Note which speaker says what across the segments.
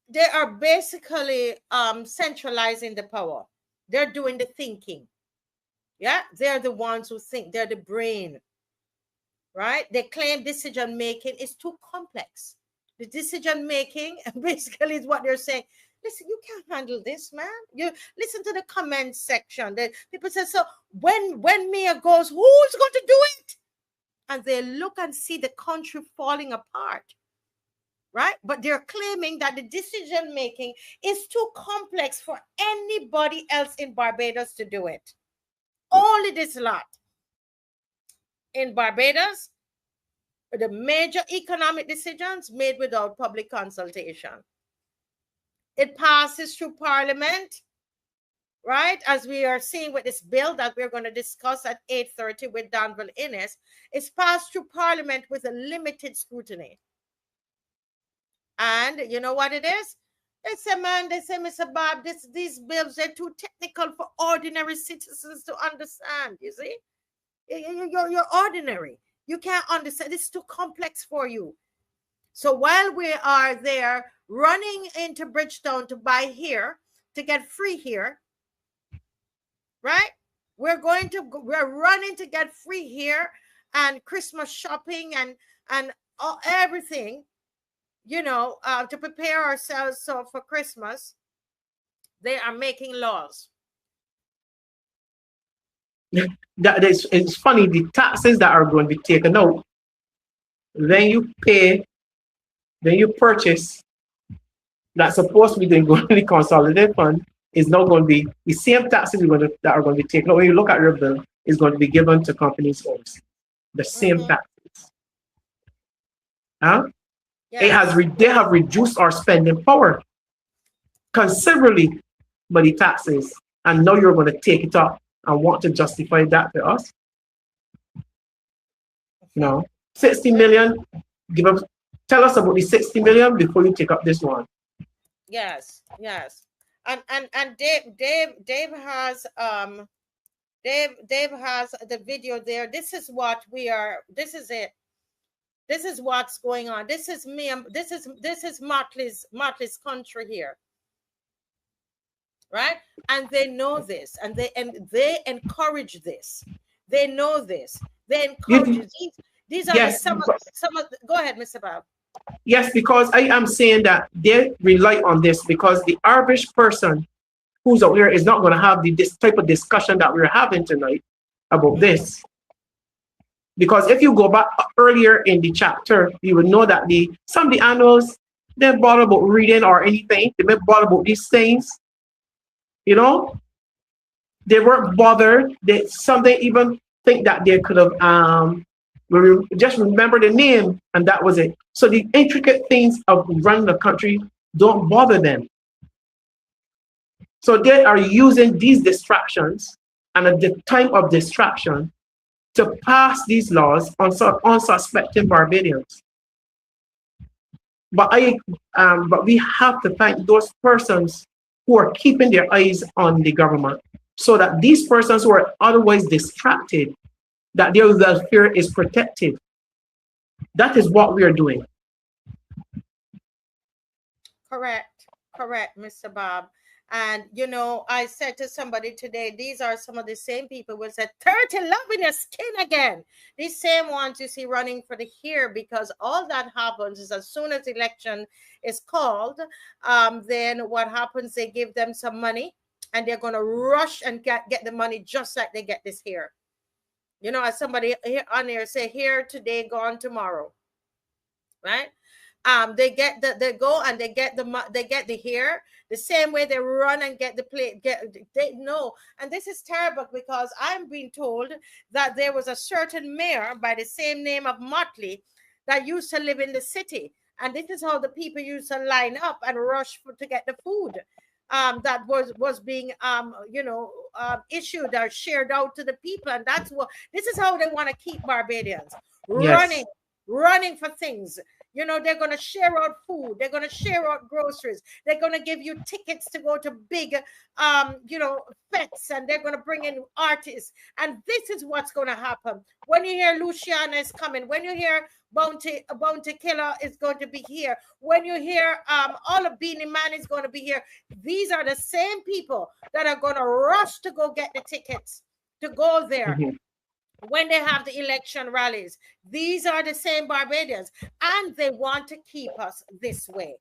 Speaker 1: they are basically centralizing the power. They're doing the thinking. Yeah, they're the ones who think. They're the brain, right? They claim decision making is too complex. The decision making basically is what they're saying. Listen, you can't handle this, man. You listen to the comment section. The people say, so when Mia goes, who's going to do it? And they look and see the country falling apart, right? But they're claiming that the decision making is too complex for anybody else in Barbados to do it. Only this lot in Barbados, the major economic decisions made without public consultation. It passes through Parliament, right? As we are seeing with this bill that we're going to discuss at 8:30 with Danville Innes, it's passed through Parliament with a limited scrutiny. And you know what it is? They say, man, they say, Mr. Bob, these bills are too technical for ordinary citizens to understand, you see? You're ordinary. You can't understand. It's too complex for you. So while we are there running into Bridgetown to buy here, to get free here, right? We're running to get free here and Christmas shopping and everything, you know, to prepare ourselves for Christmas. They are making laws.
Speaker 2: It's funny, the taxes that are going to be taken out, when you purchase, that's supposed to be then going to the consolidated fund, is not going to be the same taxes that are going to be taken out. When you look at your bill, is going to be given to companies overseas. The same taxes. Huh? Yeah. They have reduced our spending power considerably by the taxes, and now you're going to take it up and want to justify that to us. No, 60 million. Tell us about the 60 million before you take up this one.
Speaker 1: Yes. And Dave has Dave has the video there. This is what we are. This is it. This is what's going on. This is me. This is Motley's country here, right? And they know this, and they encourage this. They know this. They encourage these are yes, some of. Go ahead, Mr. Bob.
Speaker 2: Yes, because I am saying that they rely on this because the average person who's out here is not going to have this type of discussion that we're having tonight about this. Because if you go back earlier in the chapter, you would know that some of the animals, they brought about reading or anything. They brought about these things. You know, they weren't bothered. Some they even think that they could have just remember the name and that was it. So the intricate things of running the country don't bother them. So they are using these distractions and at the time of distraction to pass these laws on unsuspecting Barbadians. But we have to thank those persons who are keeping their eyes on the government so that these persons who are otherwise distracted, that their welfare is protected. That is what we are doing.
Speaker 1: Correct, Mr. Bob. And, you know, I said to somebody today, these are some of the same people who said, 30 love in your skin again. These same ones you see running for the here, because all that happens is as soon as election is called, then what happens, they give them some money and they're going to rush and get the money just like they get this here. You know, as somebody here on here say, here today, gone tomorrow, right? They go and they get the here the same way they run and get the plate. They know, and this is terrible because I'm being told that there was a certain mayor by the same name of Motley that used to live in the city, and this is how the people used to line up and rush to get the food that was being issued or shared out to the people, and this is how they want to keep Barbadians running for things. You know, they're going to share out food. They're going to share out groceries. They're going to give you tickets to go to big, fetes, and they're going to bring in artists. And this is what's going to happen. When you hear Luciana is coming, when you hear Bounty Killer is going to be here. When you hear all of Beanie Man is going to be here, these are the same people that are going to rush to go get the tickets to go there. When they have the election rallies, these are the same Barbadians, and they want to keep us this way.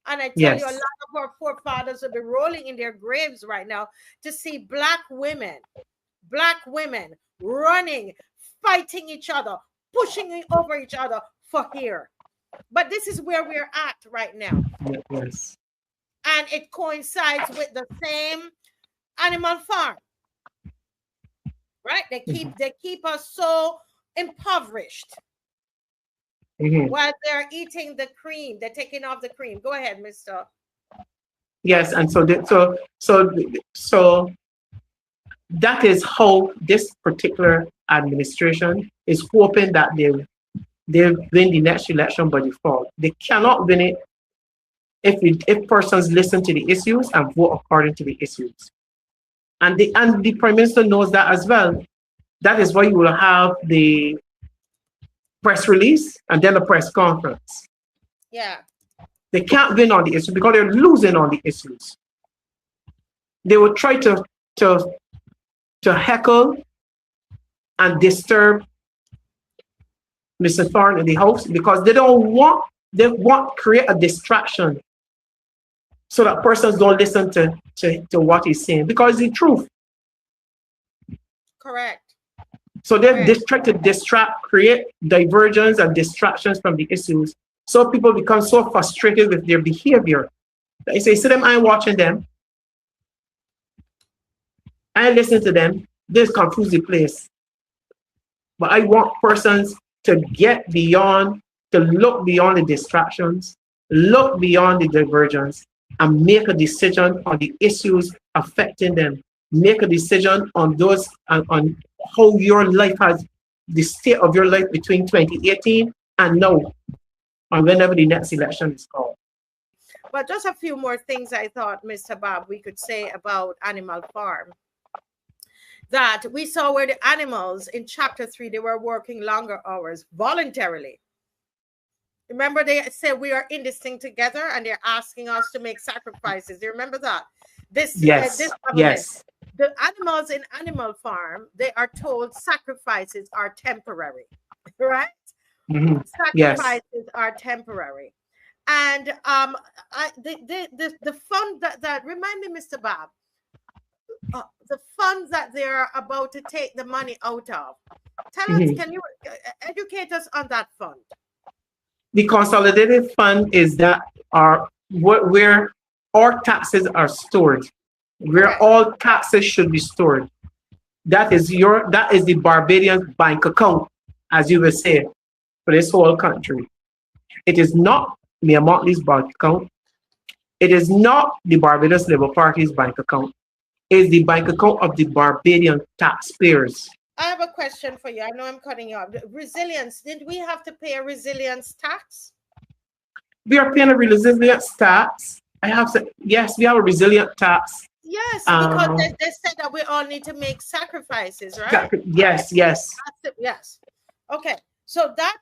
Speaker 1: And I tell you, a
Speaker 2: Yes.
Speaker 1: lot of our forefathers will be rolling in their graves right now to see black women running, fighting each other, pushing over each other for here. But this is where we're at right now.
Speaker 2: Yes.
Speaker 1: And it coincides with the same animal farm. Right? They keep us so impoverished while they're eating the cream. They're taking off the cream. Go ahead, Mr.
Speaker 2: Yes, and so that is how this particular administration is hoping that they'll win the next election by default. They cannot win it if persons listen to the issues and vote according to the issues. And the Prime Minister knows that as well. That is why you will have the press release and then the press conference.
Speaker 1: Yeah.
Speaker 2: They can't win on the issues because they're losing on the issues. They will try to heckle and disturb Mr. Thorne in the House because they want to create a distraction so that persons don't listen to what he's saying because it's the truth.
Speaker 1: Correct.
Speaker 2: So they try to distract, create divergence and distractions from the issues. So people become so frustrated with their behavior. They say, see them, I ain't watching them. I ain't listening to them. This confuse the place. But I want persons to get beyond, to look beyond the distractions, look beyond the divergence, and make a decision on the issues affecting them. Make a decision on those, on how your life has, the state of your life between 2018 and now, or whenever the next election is called.
Speaker 1: But just a few more things I thought, Mr. Bob, we could say about Animal Farm. That we saw where the animals in chapter 3, they were working longer hours voluntarily. Remember, they said we are in this thing together and they're asking us to make sacrifices. Do you remember that? This government,
Speaker 2: yes.
Speaker 1: The animals in Animal Farm, they are told sacrifices are temporary, right? Sacrifices are temporary. And the fund that remind me, Mr. Bob, the funds that they're about to take the money out of. Tell us, can you educate us on that fund?
Speaker 2: The consolidated fund is that where all taxes are stored, where all taxes should be stored. That is the Barbadian bank account, as you will say, for this whole country. It is not Mayor Motley's bank account. It is not the Barbados Labour Party's bank account. It is the bank account of the Barbadian taxpayers.
Speaker 1: I have a question for you. I know I'm cutting you off. Resilience, did we have to pay a resilience tax?
Speaker 2: We are paying a resilience tax. Yes, we have a resilient tax.
Speaker 1: Yes, because they said that we all need to make sacrifices, right?
Speaker 2: Yes.
Speaker 1: Yes. Okay. So that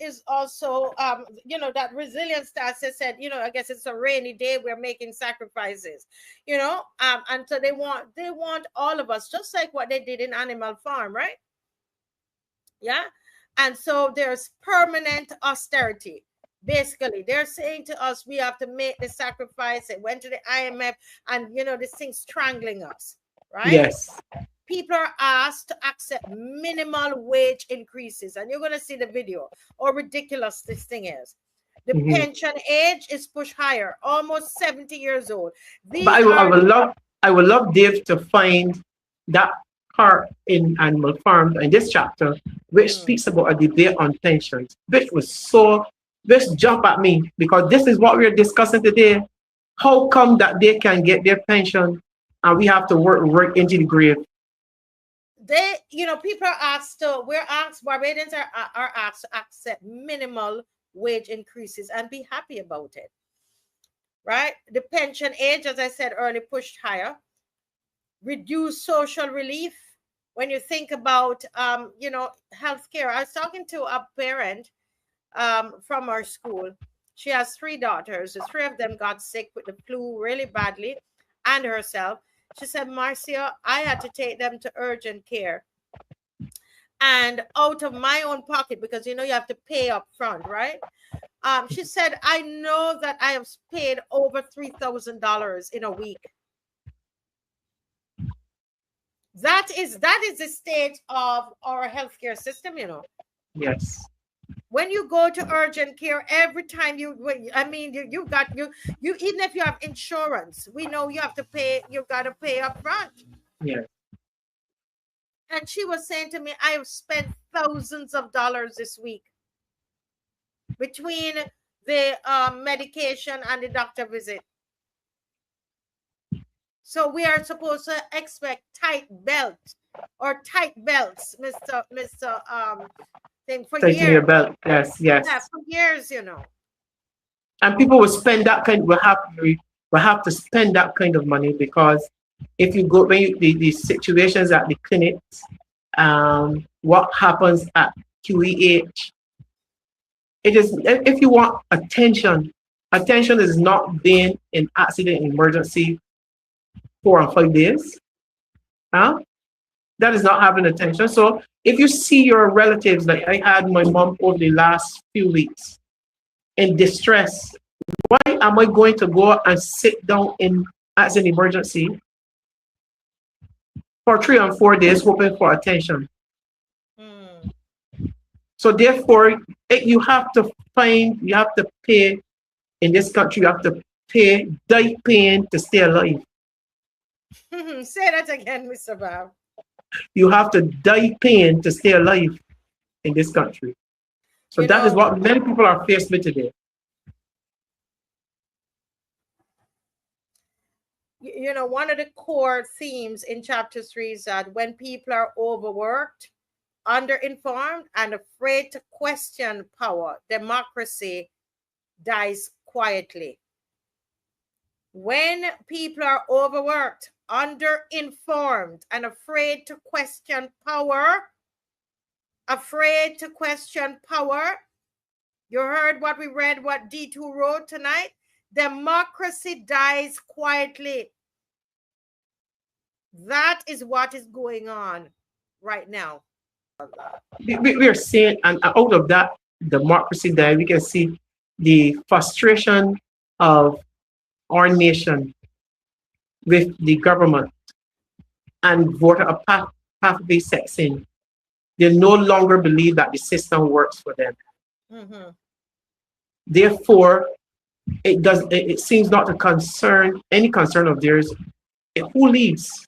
Speaker 1: is also that resilience tax. They said, I guess it's a rainy day, we're making sacrifices, and so they want all of us, just like what they did in Animal Farm, right? Yeah. And so there's permanent austerity. Basically, they're saying to us, we have to make the sacrifice. It went to the IMF, and this thing's strangling us, right?
Speaker 2: Yes.
Speaker 1: People are asked to accept minimal wage increases, and you're going to see the video how ridiculous this thing is. The pension age is pushed higher, almost 70 years old.
Speaker 2: But I would love Dave to find that part in Animal Farm in this chapter, which speaks about a debate on pensions, which jump at me, because this is what we're discussing today. How come that they can get their pension and we have to work into the grave?
Speaker 1: People are asked Barbadians are asked to accept minimal wage increases and be happy about it, right? The pension age, as I said earlier, pushed higher. Reduce social relief, when you think about, you know, healthcare. I was talking to a parent from our school. She has three daughters. The three of them got sick with the flu really badly, and herself. She said, Marcia, I had to take them to urgent care. And out of my own pocket, because you know you have to pay up front, right? She said, I know that I have paid over $3,000 in a week. That is the state of our healthcare system, you know.
Speaker 2: Yes.
Speaker 1: When you go to urgent care, every time you even if you have insurance, we know you have to pay, you got to pay up front.
Speaker 2: Yes.
Speaker 1: And she was saying to me, I have spent thousands of dollars this week between the medication and the doctor visit. So we are supposed to expect tight belts, Mr. Thing for
Speaker 2: Tighten
Speaker 1: years.
Speaker 2: your belt. Yes, yes.
Speaker 1: Yeah, for years, you know.
Speaker 2: And people will spend that kind. Will have to spend that kind of money, because if you go, when you, the situations at the clinics, what happens at QEH, it is, if you want attention is not being in accident emergency 4 and 5 days. That is not having attention. So if you see your relatives, like I had my mom over the last few weeks in distress, why am I going to go and sit down in as an emergency for 3 and 4 days hoping for attention? So therefore, you have to pay, in this country, you have to die paying to stay alive.
Speaker 1: Say that again, Mr. Bob.
Speaker 2: You have to die paying to stay alive in this country. So that is what many people are faced with today.
Speaker 1: You know, one of the core themes in chapter 3 is that when people are overworked, underinformed, and afraid to question power, democracy dies quietly. When people are overworked, underinformed, and afraid to question power, you heard what we read, what D2 wrote tonight? Democracy dies quietly. That is what is going on right now.
Speaker 2: We are seeing, and out of that democracy die, we can see the frustration of our nation with the government, and voter apathy sets in. They no longer believe that the system works for them. Therefore, it seems not to concern any concern of theirs who leads.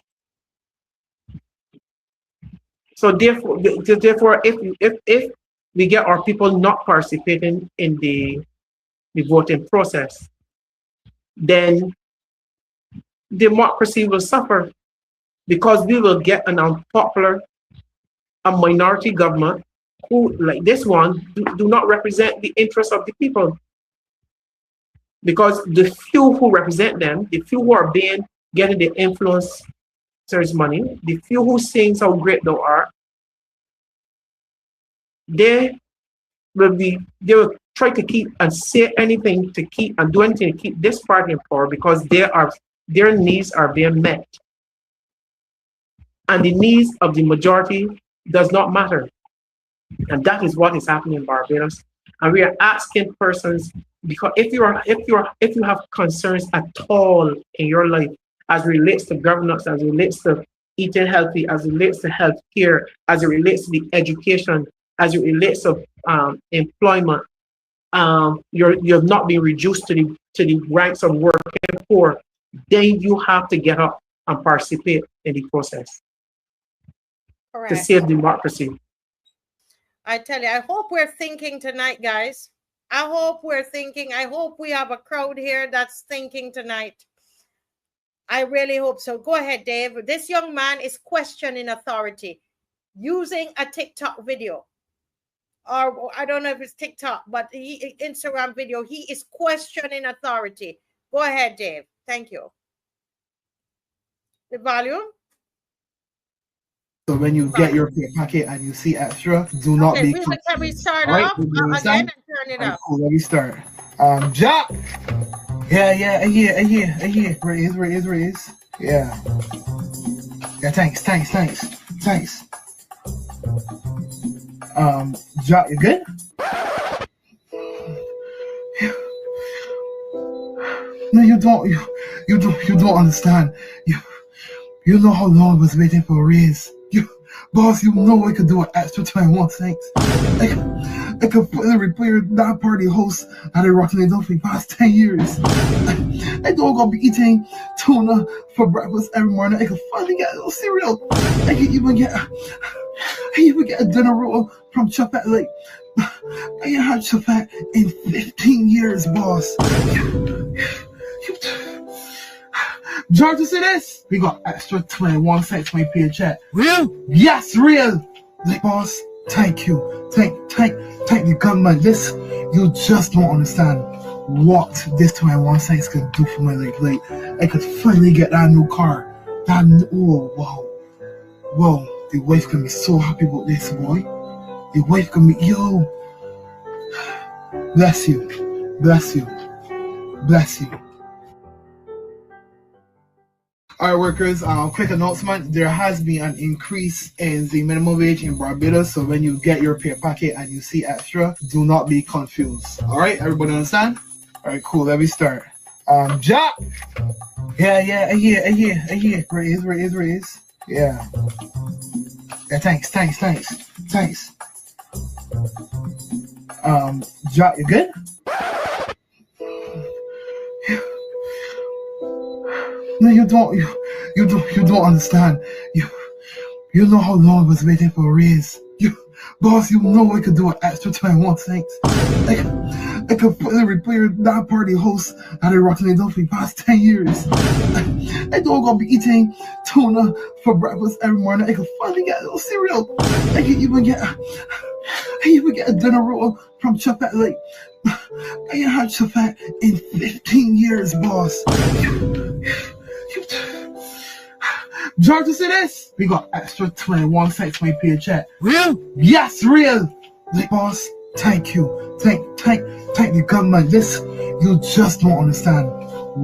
Speaker 2: So therefore, if we get our people not participating in the voting process, then democracy will suffer, because we will get an unpopular, a minority government who, like this one, do not represent the interests of the people. Because the few who represent them, the few who are getting the influencers' money, the few who sing how great they are, they will try to keep and say anything to keep and do anything to keep this party in power, because their needs are being met. And the needs of the majority does not matter. And that is what is happening in Barbados. And we are asking persons, because if you have concerns at all in your life as it relates to governance, as it relates to eating healthy, as it relates to health care, as it relates to the education, as it relates to employment, you have not been reduced to the ranks of working poor, then you have to get up and participate in the process. Correct. To save democracy.
Speaker 1: I tell you, I hope we're thinking tonight, guys. I hope we're thinking. I hope we have a crowd here that's thinking tonight. I really hope so. Go ahead, Dave. This young man is questioning authority using a TikTok video. Or I don't know if it's TikTok, but Instagram video. He is questioning authority. Go ahead, Dave. Thank you. The volume?
Speaker 3: So when you get
Speaker 1: Right.
Speaker 3: your pay packet and you see extra, do not
Speaker 1: Okay,
Speaker 3: be
Speaker 1: can we
Speaker 3: confused.
Speaker 1: start
Speaker 3: All right,
Speaker 1: off
Speaker 3: you
Speaker 1: again
Speaker 3: understand?
Speaker 1: and turn it
Speaker 3: All right,
Speaker 1: up?
Speaker 3: cool. Let me start. Jack. Yeah, yeah, a year. Raise. Yeah, yeah. Thanks. Jack, you good? No, you don't. You don't understand. You you know how long I was waiting for a raise. Boss, you know I could do an extra 21 cents. I could finally replace that party host that I rocking it for the past 10 years. I don't gonna be eating tuna for breakfast every morning. I could finally get a little cereal. I even get a dinner roll from Chapet. Like, I ain't had Chapet in 15 years, boss. George, you see this? We got extra 21 cents for my paycheck.
Speaker 4: Real?
Speaker 3: Yes, real. Like, boss, thank you. Thank the government. This, you just don't understand what this 21 cents can do for my life. Like, I could finally get that new car. Oh, wow. Whoa, the wife can be so happy about this, boy. The wife can be, yo. Bless you. Bless you. Bless you. All right, workers. Quick announcement: there has been an increase in the minimum wage in Barbados. So when you get your pay packet and you see extra, do not be confused. All right, everybody understand? All right, cool. Let me start. Jack. Yeah, yeah, a year. Raise. Yeah, yeah. Thanks. Jack, you good? No, you don't. You don't understand. You know how long I was waiting for a raise. Boss, you know I could do an extra 21 cents. I could finally replace that party host that I rocking it for the past 10 years. I don't gonna be eating tuna for breakfast every morning. I could finally get a little cereal. I even get a dinner roll from Chapet. Like, I ain't had Chapet in 15 years, boss. George, you see this? We got extra 21 cents for my paycheck.
Speaker 4: Real?
Speaker 3: Yes, real. Like, boss, thank you. Thank the government. This, you just don't understand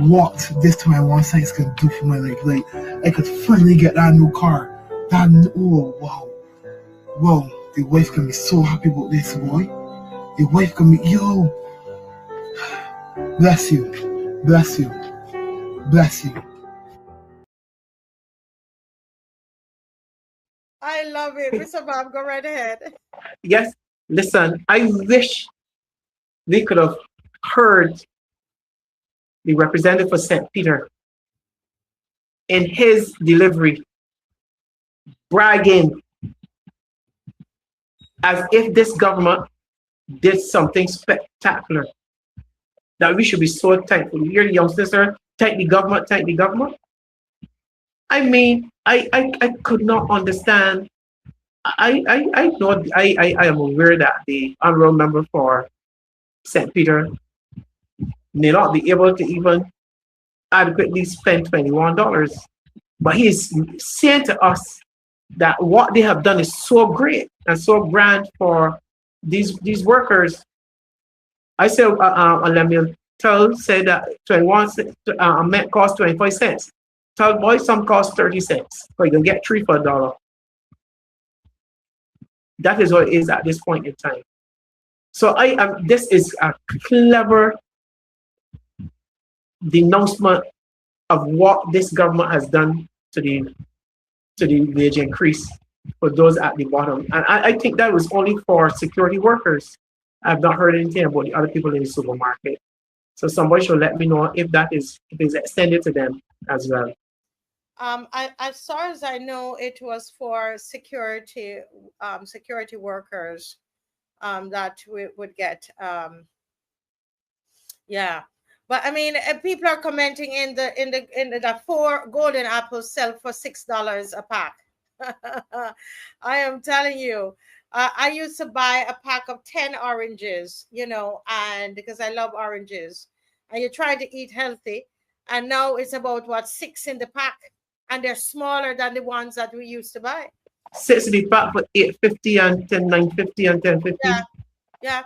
Speaker 3: what this 21 cents can do for my life. Like, I could finally get that new car. Oh, wow. Whoa, the wife can be so happy about this, boy. The wife can be, yo. Bless you. Bless you.
Speaker 1: I love it. Mr. Bob, go right ahead.
Speaker 2: Yes, listen, I wish we could have heard the representative for St. Peter in his delivery bragging as if this government did something spectacular that we should be so thankful. You hear the youngsters there, thank the government, thank the government. I mean, I could not understand. I know I am aware that the honorable member for St. Peter may not be able to even adequately spend $21. But he is saying to us that what they have done is so great and so grand for these workers. I said, let me tell say that 21 cents meant cost 25 cents. Tell boy some cost 30 cents. So you can get three for $1. That is what it is at this point in time. So I am. This is a clever denouncement of what this government has done to the wage increase for those at the bottom. And I think that was only for security workers. I've not heard anything about the other people in the supermarket. So somebody should let me know if that is if it's extended to them as well.
Speaker 1: As far as I know, it was for security workers that we would get. Yeah, but I mean, people are commenting in the four golden apples sell for $6 a pack. I am telling you, I used to buy a pack of 10 oranges, and because I love oranges, and you're trying to eat healthy, and now it's about what, six in the pack, and they're smaller than the ones that we used to buy.
Speaker 2: sits in the back for 850 and 950 and 1050.
Speaker 1: Yeah, yeah.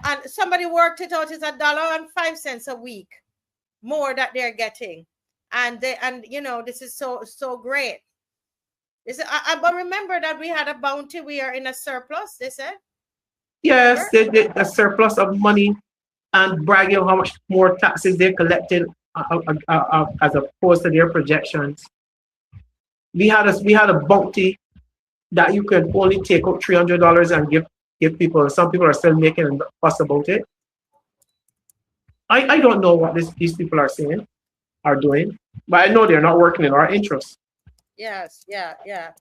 Speaker 1: And somebody worked it out, it's $1.05 a week more that they're getting. And this is so great. But remember that we had a bounty, we are in a surplus, they said.
Speaker 2: Yes, they did a surplus of money and bragging how much more taxes they're collecting as opposed to their projections. We had a bounty that you could only take out $300 and give people. Some people are still making a fuss about it. I don't know what these people are saying, are doing, but I know they're not working in our interest.
Speaker 1: Yes, yeah.